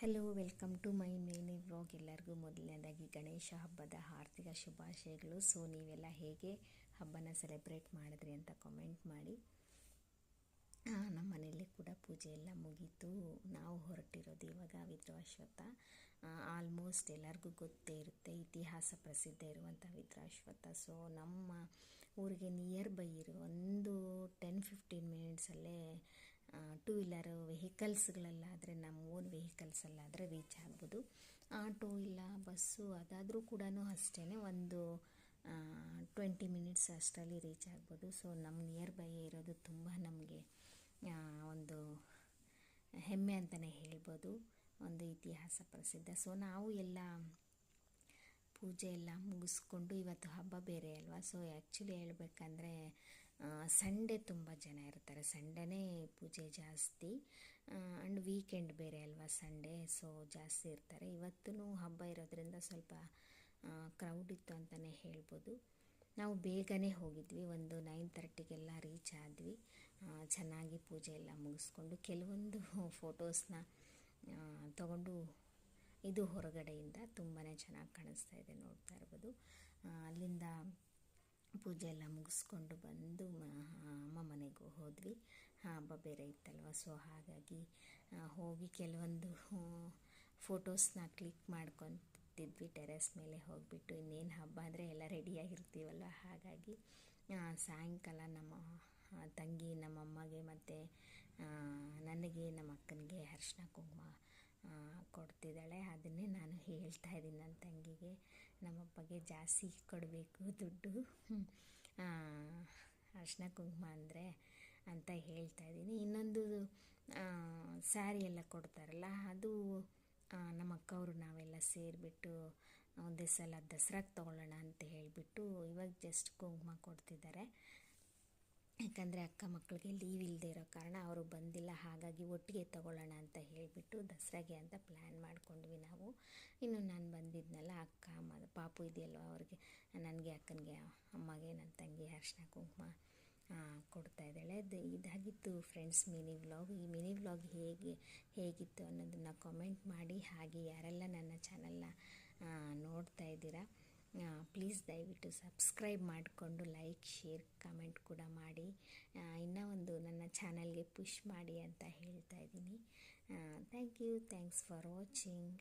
Hello, welcome to my mini vlog. ಎಲ್ಲರಿಗೂ ಮೊದಲನೇದಾಗಿ ಗಣೇಶ ಹಬ್ಬದ ಆರ್ಥಿಕ ಶುಭಾಶಯಗಳು. ಸೊ ನೀವೆಲ್ಲ ಹೇಗೆ ಹಬ್ಬನ ಸೆಲೆಬ್ರೇಟ್ ಮಾಡಿದ್ರಿ ಅಂತ ಕಾಮೆಂಟ್ ಮಾಡಿ. ನಮ್ಮ ಮನೆಯಲ್ಲಿ ಕೂಡ ಪೂಜೆ ಎಲ್ಲ ಮುಗೀತು. ನಾವು ಹೊರಟಿರೋದು ಇವಾಗ ವಿದ್ರಾಶ್ವತ್ಥ. ಆಲ್ಮೋಸ್ಟ್ ಎಲ್ಲರಿಗೂ ಗೊತ್ತೇ ಇರುತ್ತೆ, ಇತಿಹಾಸ ಪ್ರಸಿದ್ಧ ಇರುವಂಥ ವಿದ್ರಾಶ್ವತ್ಥ. ಸೊ ನಮ್ಮ ಊರಿಗೆ ನಿಯರ್ ಬೈ ಇರೋ ಒಂದು 10-15 ಮಿನಿಟ್ಸಲ್ಲೇ ಟೂ ವೀಲರ್ ವೆಹಿಕಲ್ಸ್ಗಳಲ್ಲಾದರೆ, ನಮ್ಮ ಓನ್ ವೆಹಿಕಲ್ಸಲ್ಲಾದರೆ ರೀಚ್ ಆಗ್ಬೋದು. ಆಟೋ ಇಲ್ಲ ಬಸ್ಸು ಅದಾದರೂ ಕೂಡ ಅಷ್ಟೇ, ಒಂದು 20 ಮಿನಿಟ್ಸ್ ಅಷ್ಟರಲ್ಲಿ ರೀಚ್ ಆಗ್ಬೋದು. ಸೊ ನಮ್ಮ ನಿಯರ್ ಬೈ ಇರೋದು ತುಂಬ ನಮಗೆ ಒಂದು ಹೆಮ್ಮೆ ಅಂತಲೇ ಹೇಳ್ಬೋದು. ಒಂದು ಇತಿಹಾಸ ಪ್ರಸಿದ್ಧ. ಸೊ ನಾವು ಎಲ್ಲ ಪೂಜೆ ಎಲ್ಲ ಮುಗಿಸ್ಕೊಂಡು, ಇವತ್ತು ಹಬ್ಬ ಬೇರೆ ಅಲ್ವಾ. ಸೊ ಆ್ಯಕ್ಚುಲಿ ಹೇಳ್ಬೇಕಂದ್ರೆ ಸಂಡೇ ತುಂಬ ಜನ ಇರ್ತಾರೆ. ಸಂಡೇನೇ ಪೂಜೆ ಜಾಸ್ತಿ. ಆ್ಯಂಡ್ ವೀಕೆಂಡ್ ಬೇರೆ ಅಲ್ವಾ ಸಂಡೇ, ಸೊ ಜಾಸ್ತಿ ಇರ್ತಾರೆ. ಇವತ್ತೂ ಹಬ್ಬ ಇರೋದ್ರಿಂದ ಸ್ವಲ್ಪ ಕ್ರೌಡ್ ಇತ್ತು ಅಂತಲೇ ಹೇಳ್ಬೋದು. ನಾವು ಬೇಗನೆ ಹೋಗಿದ್ವಿ, ಒಂದು 9:30ಗೆಲ್ಲ ರೀಚ್ ಆದ್ವಿ. ಚೆನ್ನಾಗಿ ಪೂಜೆ ಎಲ್ಲ ಮುಗಿಸ್ಕೊಂಡು ಕೆಲವೊಂದು ಫೋಟೋಸ್ನ ತಗೊಂಡು, ಇದು ಹೊರಗಡೆಯಿಂದ ತುಂಬಾ ಚೆನ್ನಾಗಿ ಕಾಣಿಸ್ತಾ ಇದೆ, ನೋಡ್ತಾ ಇರ್ಬೋದು. ಅಲ್ಲಿಂದ ಪೂಜೆ ಎಲ್ಲ ಮುಗಿಸ್ಕೊಂಡು ಬಂದು ಅಮ್ಮ ಮನೆಗೂ ಹೋದ್ವಿ. ಹಬ್ಬ ಬೇರೆ ಇತ್ತಲ್ವ. ಸೊ ಹಾಗಾಗಿ ಹೋಗಿ ಕೆಲವೊಂದು ಫೋಟೋಸ್ನ ಕ್ಲಿಕ್ ಮಾಡ್ಕೊತಿದ್ವಿ ಟೆರೆಸ್ ಮೇಲೆ ಹೋಗಿಬಿಟ್ಟು. ಇನ್ನೇನು ಹಬ್ಬ ಅಂದರೆ ಎಲ್ಲ ರೆಡಿಯಾಗಿರ್ತೀವಲ್ವ. ಹಾಗಾಗಿ ಸಾಯಂಕಾಲ ನಮ್ಮ ತಂಗಿ ನಮ್ಮ ಅಮ್ಮಗೆ ಮತ್ತು ನನಗೆ ನಮ್ಮ ಅಕ್ಕನಿಗೆ ಅರಿಶಿನ ಕುಂಕುಮ ಕೊಡ್ತಿದ್ದಾಳೆ. ಅದನ್ನೇ ನಾನು ಹೇಳ್ತಾ ಇದ್ದೀನಿ ನನ್ನ ತಂಗಿಗೆ, ನಮ್ಮಪ್ಪಗೆ ಜಾಸ್ತಿ ಕೊಡಬೇಕು ದುಡ್ಡು ಅರಿಶಿನ ಕುಂಕುಮ ಅಂದರೆ ಅಂತ ಹೇಳ್ತಾ ಇದ್ದೀನಿ. ಇನ್ನೊಂದು ಸ್ಯಾರಿ ಎಲ್ಲ ಕೊಡ್ತಾರಲ್ಲ, ಅದು ನಮ್ಮ ಅಕ್ಕವರು ನಾವೆಲ್ಲ ಸೇರಿಬಿಟ್ಟು ಒಂದೇ ಸಲ ದಸರಾಗೆ ತೊಗೊಳ್ಳೋಣ ಅಂತ ಹೇಳಿಬಿಟ್ಟು ಇವಾಗ ಜಸ್ಟ್ ಕುಂಕುಮ ಕೊಡ್ತಿದ್ದಾರೆ. ಯಾಕಂದರೆ ಅಕ್ಕ ಮಕ್ಕಳಿಗೆ ಲೀವ್ ಇಲ್ಲದೆ ಇರೋ ಕಾರಣ ಅವರು ಬಂದಿಲ್ಲ. ಹಾಗಾಗಿ ಒಟ್ಟಿಗೆ ತೊಗೊಳ್ಳೋಣ ಅಂತ ಹೇಳಿಬಿಟ್ಟು ದಸರಾಗೆ ಅಂತ ಪ್ಲ್ಯಾನ್ ಮಾಡ್ಕೊಂಡ್ವಿ ನಾವು. ಇನ್ನು ನಾನು ಬಂದಿದ್ನಲ್ಲ, ಅಕ್ಕ ಪಾಪು ಇದೆಯಲ್ವ, ಅವ್ರಿಗೆ, ನನಗೆ, ಅಕ್ಕನಿಗೆ, ಅಮ್ಮಗೆ, ನನ್ನ ತಂಗಿ ಅರಿಶಿನ ಕುಂಕುಮ ಕೊಡ್ತಾಯಿದ್ದಾಳೆ. ಇದಾಗಿತ್ತು ಫ್ರೆಂಡ್ಸ್ ಮಿನಿ ವ್ಲಾಗ್. ಈ ಮಿನಿ ವ್ಲಾಗ್ ಹೇಗಿತ್ತು ಅನ್ನೋದನ್ನು ಕಾಮೆಂಟ್ ಮಾಡಿ. ಹಾಗೆ ಯಾರೆಲ್ಲ ನನ್ನ ಚಾನಲ್ನ ನೋಡ್ತಾ ಇದ್ದೀರಾ, ಪ್ಲೀಸ್ ದಯವಿಟ್ಟು ಸಬ್ಸ್ಕ್ರೈಬ್ ಮಾಡಿಕೊಂಡು ಲೈಕ್, ಶೇರ್, ಕಮೆಂಟ್ ಕೂಡ ಮಾಡಿ. ಇನ್ನೂ ಒಂದು ನನ್ನ ಚಾನಲ್ಗೆ ಪುಷ್ ಮಾಡಿ ಅಂತ ಹೇಳ್ತಾ ಇದ್ದೀನಿ. Thank you, thanks for watching.